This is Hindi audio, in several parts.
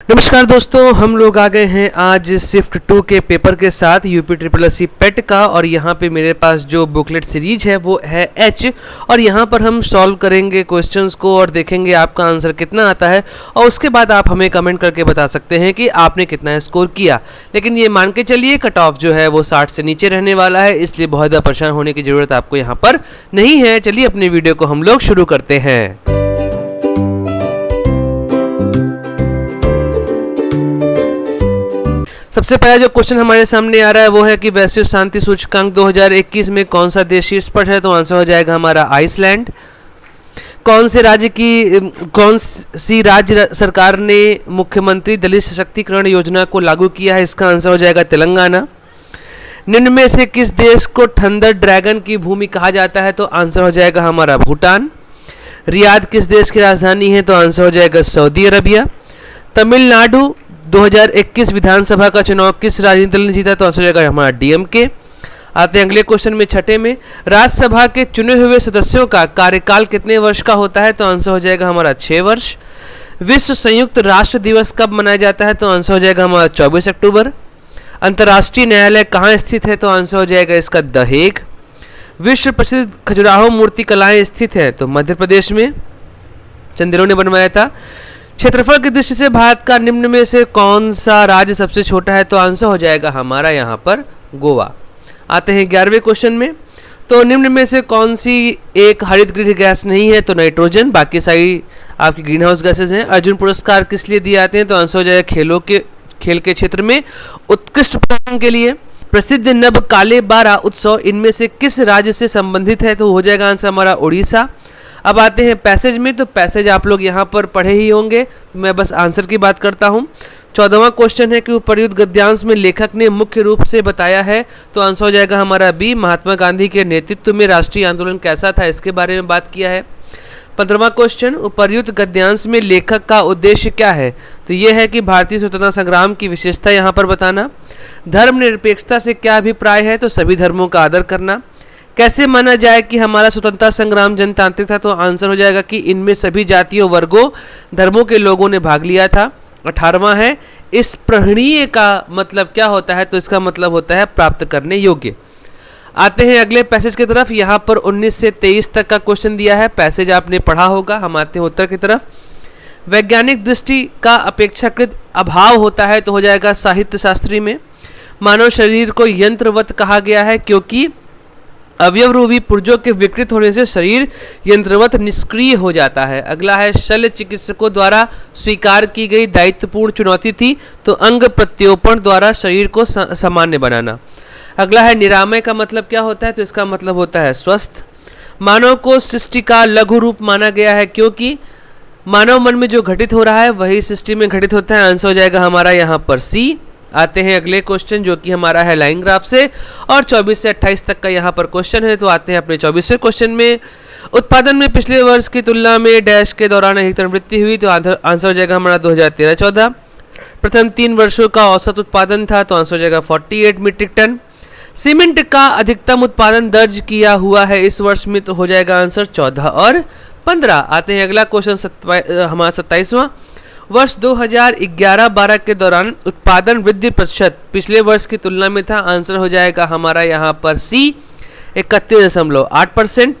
नमस्कार दोस्तों, हम लोग आ गए हैं आज शिफ्ट 2 के पेपर के साथ यूपी ट्रिपल एस सी पेट का। और यहाँ पे मेरे पास जो बुकलेट सीरीज है वो है एच, और यहाँ पर हम सॉल्व करेंगे क्वेश्चंस को और देखेंगे आपका आंसर कितना आता है, और उसके बाद आप हमें कमेंट करके बता सकते हैं कि आपने कितना स्कोर किया। लेकिन ये मान के चलिए कट ऑफ जो है वो 60 से नीचे रहने वाला है, इसलिए बहुत ज़्यादा परेशान होने की ज़रूरत आपको यहाँ पर नहीं है। चलिए अपने वीडियो को हम लोग शुरू करते हैं। सबसे पहला जो क्वेश्चन हमारे सामने आ रहा है वो है कि वैश्विक शांति सूचकांक 2021 में कौन सा देश शीर्ष पर है, तो आंसर हो जाएगा हमारा आइसलैंड। कौन सी राज्य सरकार ने मुख्यमंत्री दलित सशक्तिकरण योजना को लागू किया है, इसका आंसर हो जाएगा तेलंगाना। निम्न में से किस देश को थंडर ड्रैगन की भूमि कहा जाता है, तो आंसर हो जाएगा हमारा भूटान। रियाद किस देश की राजधानी है, तो आंसर हो जाएगा सऊदी अरबिया। तमिलनाडु 2021 विधानसभा का चुनाव किस राजनीतिक दल ने जीता, तो आंसर हो जाएगा हमारा डीएमके। आते हैं अगले क्वेश्चन में, छठे में, राज्यसभा के चुने हुए सदस्यों का कार्यकाल कितने वर्ष का होता है, तो आंसर हो जाएगा हमारा 6 वर्ष। विश्व संयुक्त राष्ट्र दिवस कब मनाया जाता है, तो आंसर हो जाएगा हमारा 24 अक्टूबर। अंतर्राष्ट्रीय न्यायालय कहाँ स्थित है, तो आंसर हो जाएगा इसका द हेग। विश्व प्रसिद्ध खजुराहो मूर्ति कलाएं स्थित है, तो मध्य प्रदेश में चंदेरों ने बनवाया था। क्षेत्रफल की दृष्टि से भारत का निम्न में से कौन सा राज्य सबसे छोटा है, तो आंसर हो जाएगा हमारा यहाँ पर गोवा। आते हैं 11वें क्वेश्चन में, तो निम्न में से कौन सी एक हरित गृह गैस नहीं है, तो नाइट्रोजन, बाकी सारी आपकी ग्रीन हाउस गैसेज हैं। अर्जुन पुरस्कार किस लिए दिए जाते हैं, तो आंसर हो जाएगा खेल के क्षेत्र में उत्कृष्ट प्रदर्शन के लिए। प्रसिद्ध नब काले बारा उत्सव इनमें से किस राज्य से संबंधित है, तो हो जाएगा आंसर हमारा उड़ीसा। अब आते हैं पैसेज में, तो पैसेज आप लोग यहाँ पर पढ़े ही होंगे, तो मैं बस आंसर की बात करता हूँ। 14वां क्वेश्चन है कि उपर्युक्त गद्यांश में लेखक ने मुख्य रूप से बताया है, तो आंसर हो जाएगा हमारा बी। महात्मा गांधी के नेतृत्व में राष्ट्रीय आंदोलन कैसा था, इसके बारे में बात किया है। 15वां क्वेश्चन, उपर्युक्त गद्यांश में लेखक का उद्देश्य क्या है, तो यह है कि भारतीय स्वतंत्रता संग्राम की विशेषता यहाँ पर बताना। धर्मनिरपेक्षता से क्या अभिप्राय है, तो सभी धर्मों का आदर करना। कैसे माना जाए कि हमारा स्वतंत्रता संग्राम जनतांत्रिक था, तो आंसर हो जाएगा कि इनमें सभी जातियों, वर्गों, धर्मों के लोगों ने भाग लिया था। 18वां है, इस प्रहणीय का मतलब क्या होता है, तो इसका मतलब होता है प्राप्त करने योग्य। आते हैं अगले पैसेज की तरफ। यहाँ पर 19 से 23 तक का क्वेश्चन दिया है, पैसेज आपने पढ़ा होगा। हम आते हैं उत्तर की तरफ। वैज्ञानिक दृष्टि का अपेक्षाकृत अभाव होता है, तो हो जाएगा साहित्य शास्त्री में। मानव शरीर को यंत्रवत कहा गया है क्योंकि अवयव रूपी पुर्जों के विकृत होने से शरीर यंत्रवत निष्क्रिय हो जाता है। अगला है, शल्य चिकित्सकों द्वारा स्वीकार की गई दायित्वपूर्ण चुनौती थी, तो अंग प्रत्योपण द्वारा शरीर को सामान्य बनाना। अगला है, निरामय का मतलब क्या होता है, तो इसका मतलब होता है स्वस्थ। मानव को सृष्टि का लघु रूप माना गया है क्योंकि मानव मन में जो घटित हो रहा है वही सृष्टि में घटित होता है। आंसर हो जाएगा हमारा यहाँ पर सी। आते हैं अगले क्वेश्चन जो कि हमारा है लाइन ग्राफ से, और 24 से 28 तक का यहाँ पर क्वेश्चन है। तो आते हैं अपने 24वें क्वेश्चन में। उत्पादन में पिछले वर्ष की तुलना में डैश के दौरान अधिकतम वृद्धि हुई, तो आंसर हो जाएगा हमारा 2013-14। प्रथम 3 वर्षों का औसत उत्पादन था, तो आंसर हो जाएगा 48 मीट्रिक टन। सीमेंट का अधिकतम उत्पादन दर्ज किया हुआ है इस वर्ष में, तो हो जाएगा आंसर 14 और 15। आते हैं अगला क्वेश्चन हमारा 27वां। वर्ष 2011-12 के दौरान उत्पादन वृद्धि प्रतिशत पिछले वर्ष की तुलना में था, आंसर हो जाएगा हमारा यहाँ पर सी 31.8%।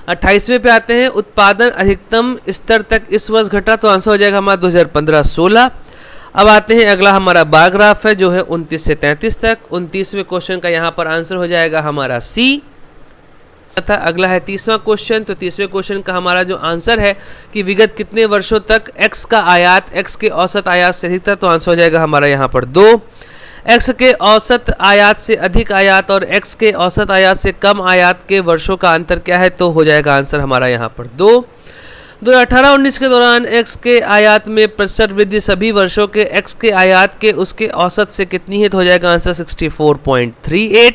28वें पे आते हैं, उत्पादन अधिकतम स्तर तक इस वर्ष घटा, तो आंसर हो जाएगा हमारा 2015-16। अब आते हैं अगला हमारा बार ग्राफ है जो है 29 से 33 तक। 29वें क्वेश्चन का यहाँ पर आंसर हो जाएगा हमारा सी। तथा अगला है 30वां क्वेश्चन। तो 30वें क्वेश्चन का हमारा जो आंसर है कि विगत कितने वर्षों तक एक्स का आयात एक्स के औसत आयात से अधिक था, तो आंसर हो जाएगा हमारा यहाँ पर 2। एक्स के औसत आयात से अधिक आयात और एक्स के औसत आयात से कम आयात के वर्षों का अंतर क्या है, तो हो जाएगा आंसर हमारा यहाँ पर 2। 2018-19 के दौरान एक्स के आयात में प्रतिशत वृद्धि सभी वर्षों के एक्स के आयात के उसके औसत से कितनी है, तो हो जाएगा आंसर 64.38।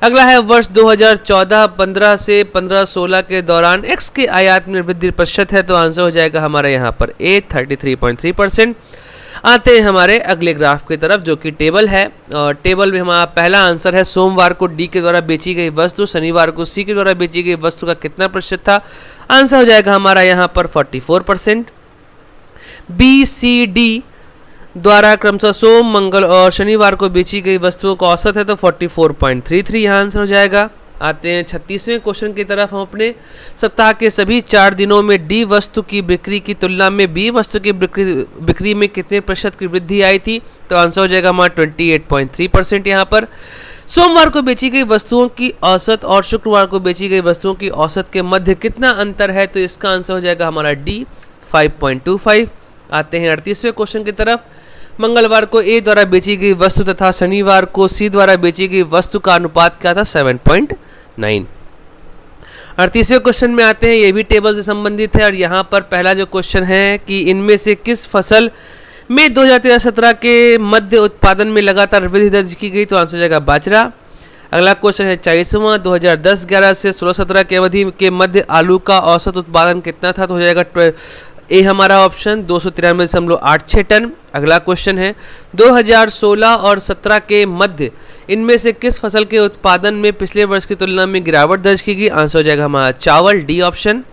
अगला है वर्ष 2014-15 से 15-16 के दौरान एक्स के आयात में वृद्धि प्रतिशत है, तो आंसर हो जाएगा हमारा यहाँ पर ए 33.3%। आते हैं हमारे अगले ग्राफ की तरफ जो कि टेबल है, और टेबल में हमारा पहला आंसर है सोमवार को डी के द्वारा बेची गई वस्तु शनिवार को सी के द्वारा बेची गई वस्तु का कितना प्रतिशत था, आंसर हो जाएगा हमारा यहाँ पर 44%। बी सी डी द्वारा क्रमशः सोम, मंगल और शनिवार को बेची गई वस्तुओं का औसत है तो 44.33 यहाँ आंसर हो जाएगा। आते हैं 36वें क्वेश्चन की तरफ। हम अपने सप्ताह के सभी 4 दिनों में डी वस्तु की बिक्री की तुलना में बी वस्तु की बिक्री में कितने प्रतिशत की वृद्धि आई थी, तो आंसर हो जाएगा हमारा 28.3% यहाँ पर। सोमवार को बेची गई वस्तुओं की औसत और शुक्रवार को बेची गई वस्तुओं की औसत के मध्य कितना अंतर है, तो इसका आंसर हो जाएगा हमारा डी 5.25। आते हैं 38वें क्वेश्चन की तरफ। मंगलवार को ए द्वारा बेची गई वस्तु तथा शनिवार को सी द्वारा बेची गई वस्तु का अनुपात क्या था, 7.9। 38वें क्वेश्चन में आते हैं, ये भी टेबल से संबंधित है और यहाँ पर पहला जो क्वेश्चन है कि इनमें से किस फसल में 2013-17 के मध्य उत्पादन में लगातार वृद्धि दर्ज की गई, तो आंसर हो जाएगा बाजरा। अगला क्वेश्चन है 40वां, 2010-11 से 16-17 के अवधि के मध्य आलू का औसत उत्पादन कितना था, तो हो जाएगा ए हमारा ऑप्शन 293.86 टन। अगला क्वेश्चन है 2016 और 17 के मध्य इनमें से किस फसल के उत्पादन में पिछले वर्ष की तुलना में गिरावट दर्ज की गई, आंसर हो जाएगा हमारा चावल, डी ऑप्शन।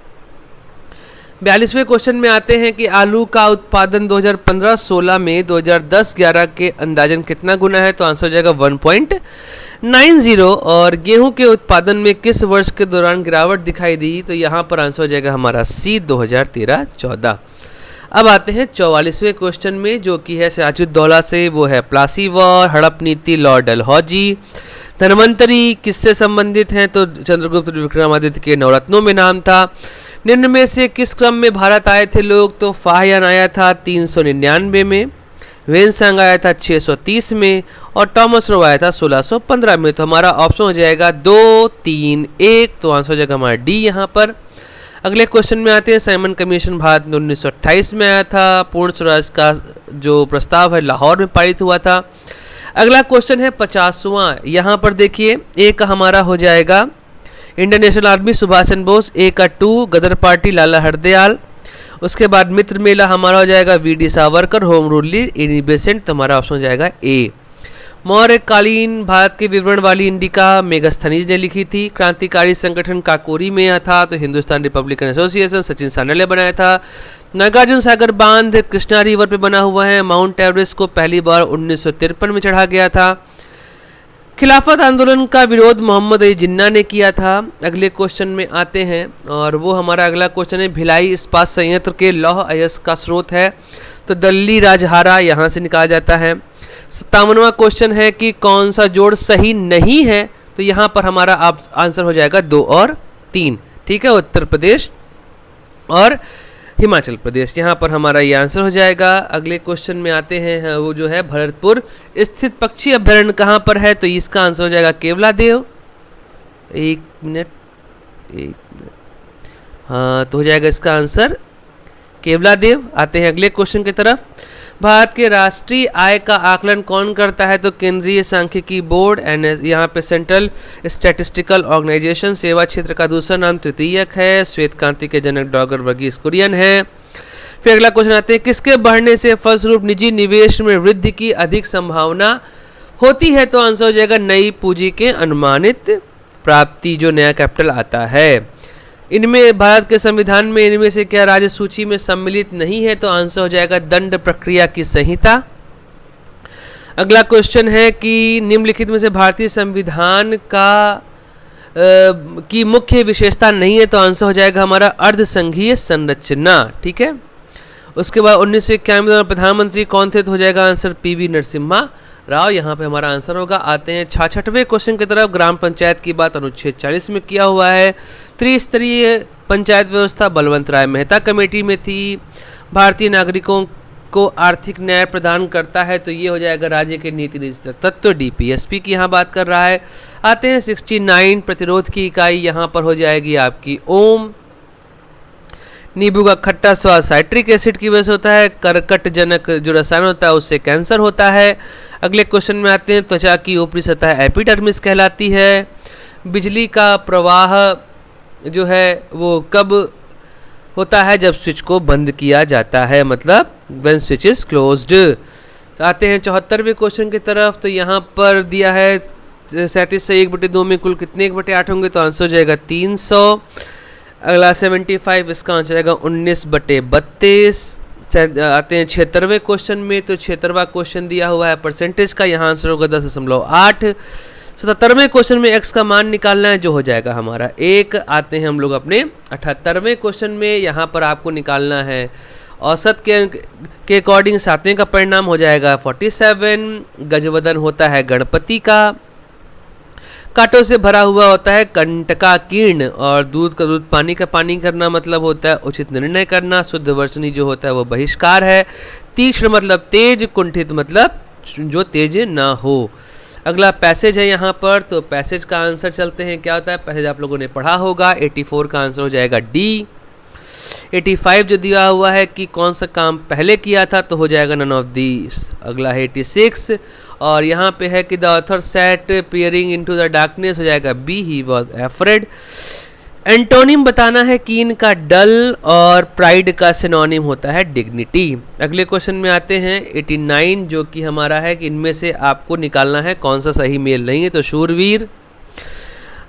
42वें क्वेश्चन में आते हैं कि आलू का उत्पादन 2015-16 में 2010-11 के अंदाजन कितना गुना है, तो आंसर हो जाएगा 1.90। और गेहूं के उत्पादन में किस वर्ष के दौरान गिरावट दिखाई दी, तो यहाँ पर आंसर हो जाएगा हमारा सी 2013-14। अब आते हैं 44वें क्वेश्चन में, जो कि है सिराजुद्दौला से, वो है प्लासी वॉर, हड़प नीति, लॉर्ड डलहौजी। धन्वंतरी किससे संबंधित हैं, तो चंद्रगुप्त विक्रमादित्य के नवरत्नों में नाम था। निम्न में से किस क्रम में भारत आए थे लोग, तो फाहियान आया था 399 में, वेनसांग आया था 630 में और थॉमस रो आया था 1615 में। तो हमारा ऑप्शन हो जाएगा 2, 3, 1, तो आंसर हो जाएगा हमारा डी यहाँ पर। अगले क्वेश्चन में आते हैं, साइमन कमीशन भारत में 1928 में आया था। पूर्ण स्वराज का जो प्रस्ताव है लाहौर में पारित हुआ था। अगला क्वेश्चन है 50वां, यहाँ पर देखिए ए का हमारा हो जाएगा Indian national army Subhash Chandra Bose, ए का 2 गदर पार्टी लाला हरदयाल। उसके बाद मित्र मेला हमारा हो जाएगा VD. Savarkar, home rule Annie Besant, तो हमारा ऑप्शन हो जाएगा ए। मौर्य कालीन भारत के विवरण वाली इंडिका मेगास्थनीज ने लिखी थी। क्रांतिकारी संगठन काकोरी में था तो हिंदुस्तान रिपब्लिकन एसोसिएशन सचिन सान्याल ने बनाया था। नागार्जुन सागर बांध कृष्णा रिवर पे बना हुआ है। माउंट एवरेस्ट को पहली बार 1953 में चढ़ा गया था। खिलाफत आंदोलन का विरोध मोहम्मद अली जिन्ना ने किया था। अगले क्वेश्चन में आते हैं और वो हमारा अगला क्वेश्चन है, भिलाई इस्पात संयंत्र के लौह अयस्क का स्रोत है, तो दिल्ली राजहारा यहाँ से निकाला जाता है। 57वां क्वेश्चन है कि कौन सा जोड़ सही नहीं है, तो यहाँ पर हमारा आंसर हो जाएगा 2 और 3, ठीक है, उत्तर प्रदेश और हिमाचल प्रदेश, यहाँ पर हमारा ये आंसर हो जाएगा। अगले क्वेश्चन में आते हैं, वो जो है भरतपुर स्थित पक्षी अभ्यारण्य कहाँ पर है, तो इसका आंसर हो जाएगा केवलादेव। एक मिनट, हाँ, तो हो जाएगा इसका आंसर केवलादेव। आते हैं अगले क्वेश्चन की तरफ। भारत के राष्ट्रीय आय का आकलन कौन करता है, तो केंद्रीय सांख्यिकी बोर्ड एनएस, यहाँ पे सेंट्रल स्टैटिस्टिकल ऑर्गेनाइजेशन। सेवा क्षेत्र का दूसरा नाम तृतीयक है। श्वेत क्रांति के जनक डॉक्टर वर्गीस कुरियन है। फिर अगला क्वेश्चन आते हैं, किसके बढ़ने से फलस्वरूप निजी निवेश में वृद्धि की अधिक संभावना होती है, तो आंसर हो जाएगा नई पूंजी के अनुमानित प्राप्ति, जो नया कैपिटल आता है। इनमें भारत के संविधान में इनमें से क्या राज्य सूची में सम्मिलित नहीं है, तो आंसर हो जाएगा दंड प्रक्रिया की संहिता। अगला क्वेश्चन है कि निम्नलिखित में से भारतीय संविधान का की मुख्य विशेषता नहीं है, तो आंसर हो जाएगा हमारा अर्धसंघीय संरचना, ठीक है। उसके बाद 1991 में प्रधानमंत्री कौन थे, तो हो जाएगा आंसर पीवी नरसिम्हा राव, यहाँ पे हमारा आंसर होगा। आते हैं 66वें क्वेश्चन की तरफ। ग्राम पंचायत की बात अनुच्छेद 40 में किया हुआ है। त्रिस्तरीय पंचायत व्यवस्था बलवंत राय मेहता कमेटी में थी। भारतीय नागरिकों को आर्थिक न्याय प्रदान करता है, तो ये हो जाएगा राज्य के नीति निदेशक तत्व, डीपीएसपी की यहाँ बात कर रहा है। आते हैं 69 प्रतिरोध की इकाई, यहाँ पर हो जाएगी आपकी ओम। नींबू का खट्टा स्वाद साइट्रिक एसिड की वजह से होता है। कर्कटजनक जो रसायन होता है उससे कैंसर होता है। अगले क्वेश्चन में आते हैं, त्वचा की ऊपरी सतह एपिडर्मिस कहलाती है। बिजली का प्रवाह जो है वो कब होता है, जब स्विच को बंद किया जाता है, मतलब व्हेन स्विच इज क्लोज्ड। तो आते हैं 74वें क्वेश्चन की तरफ। तो यहाँ पर दिया है 37 से 1/2 में कुल कितने 1/8 होंगे, तो आंसर हो जाएगा 300। अगला 75, इसका आंसर आएगा 19/32। आते हैं 76वें क्वेश्चन में। तो 76वां क्वेश्चन दिया हुआ है परसेंटेज का, यहाँ आंसर होगा 10.8। 77वें क्वेश्चन में x का मान निकालना है, जो हो जाएगा हमारा 1। आते हैं हम लोग अपने 78वें क्वेश्चन में। यहाँ पर आपको निकालना है औसत के अकॉर्डिंग 7वें का परिणाम हो जाएगा 47। गजवदन होता है गणपति का, कांटों से भरा हुआ होता है कंटकाकीर्ण, और दूध का दूध पानी का पानी करना मतलब होता है उचित निर्णय करना। शुद्ध वर्षणी जो होता है वो बहिष्कार है। तीक्ष्ण मतलब तेज, कुंठित मतलब जो तेज ना हो। अगला पैसेज है यहाँ पर, तो पैसेज का आंसर चलते हैं। क्या होता है पैसेज, आप लोगों ने पढ़ा होगा। 84 का आंसर हो जाएगा डी। 85 जो दिया हुआ है कि कौन सा काम पहले किया था, तो हो जाएगा नन ऑफ दीस। अगला है 86, और यहाँ पे है कि the author sat peering into the darkness, हो जाएगा B, he was afraid. Antonym बताना है कि इनका डल और प्राइड का सिनोनिम होता है डिग्निटी। अगले क्वेश्चन में आते हैं 89, जो कि हमारा है कि इनमें से आपको निकालना है कौन सा सही मेल नहीं है, तो शूरवीर।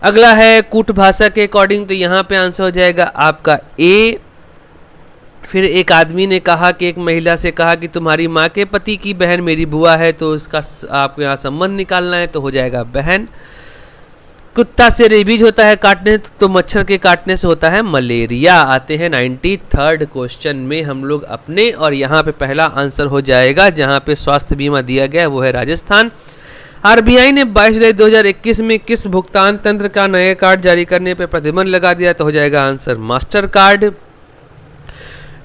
अगला है कूट भाषा के अकॉर्डिंग, तो यहाँ पे आंसर हो जाएगा आपका ए। फिर एक आदमी ने कहा कि एक महिला से कहा कि तुम्हारी माँ के पति की बहन मेरी बुआ है, तो इसका आपको यहाँ संबंध निकालना है, तो हो जाएगा बहन। कुत्ता से रेबीज होता है काटने, तो मच्छर के काटने से होता है मलेरिया। आते हैं 93rd क्वेश्चन में हम लोग अपने, और यहाँ पे पहला आंसर हो जाएगा जहाँ पे स्वास्थ्य बीमा दिया गया वो है राजस्थान। आरबीआई ने 22 जुलाई 2021 में किस भुगतान तंत्र का नए कार्ड जारी करने पर प्रतिबंध लगा दिया, तो हो जाएगा आंसर मास्टर कार्ड।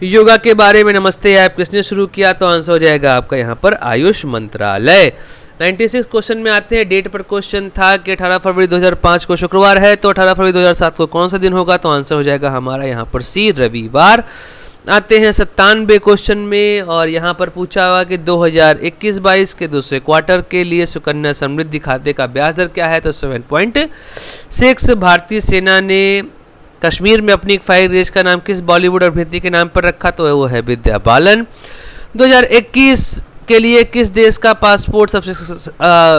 योगा के बारे में नमस्ते ऐप किसने शुरू किया, तो आंसर हो जाएगा आपका यहाँ पर आयुष मंत्रालय। 96 क्वेश्चन में आते हैं। डेट पर क्वेश्चन था कि 18 फरवरी 2005 को शुक्रवार है, तो 18 फरवरी 2007 को कौन सा दिन होगा, तो आंसर हो जाएगा हमारा यहाँ पर सी, रविवार। आते हैं 97 क्वेश्चन में, और यहाँ पर पूछा हुआ कि 2021-22 के दूसरे क्वार्टर के लिए सुकन्या समृद्धि खाते का ब्याज दर क्या है, तो 7.6। भारतीय सेना ने कश्मीर में अपनी एक फायर रेंज का नाम किस बॉलीवुड अभिनेत्री के नाम पर रखा, तो वो है विद्या बालन। 2021 के लिए किस देश का पासपोर्ट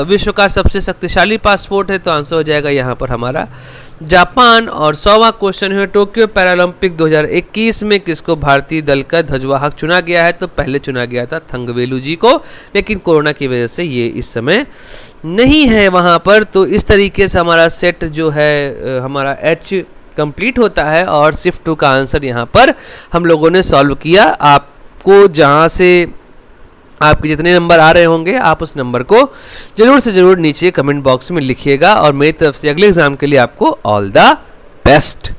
विश्व का सबसे शक्तिशाली पासपोर्ट है, तो आंसर हो जाएगा यहाँ पर हमारा जापान। और 100वां क्वेश्चन है टोक्यो पैरालंपिक 2021 में किसको भारतीय दल का ध्वजवाहक चुना गया है, तो पहले चुना गया था थंगवेलू जी को, लेकिन कोरोना की वजह से ये इस समय नहीं है वहाँ पर। तो इस तरीके से हमारा सेट जो है हमारा एच कंप्लीट होता है, और शिफ्ट 2 का आंसर यहाँ पर हम लोगों ने सॉल्व किया। आपको जहाँ से आपके जितने नंबर आ रहे होंगे आप उस नंबर को जरूर से जरूर नीचे कमेंट बॉक्स में लिखिएगा, और मेरी तरफ से अगले एग्जाम के लिए आपको ऑल द बेस्ट।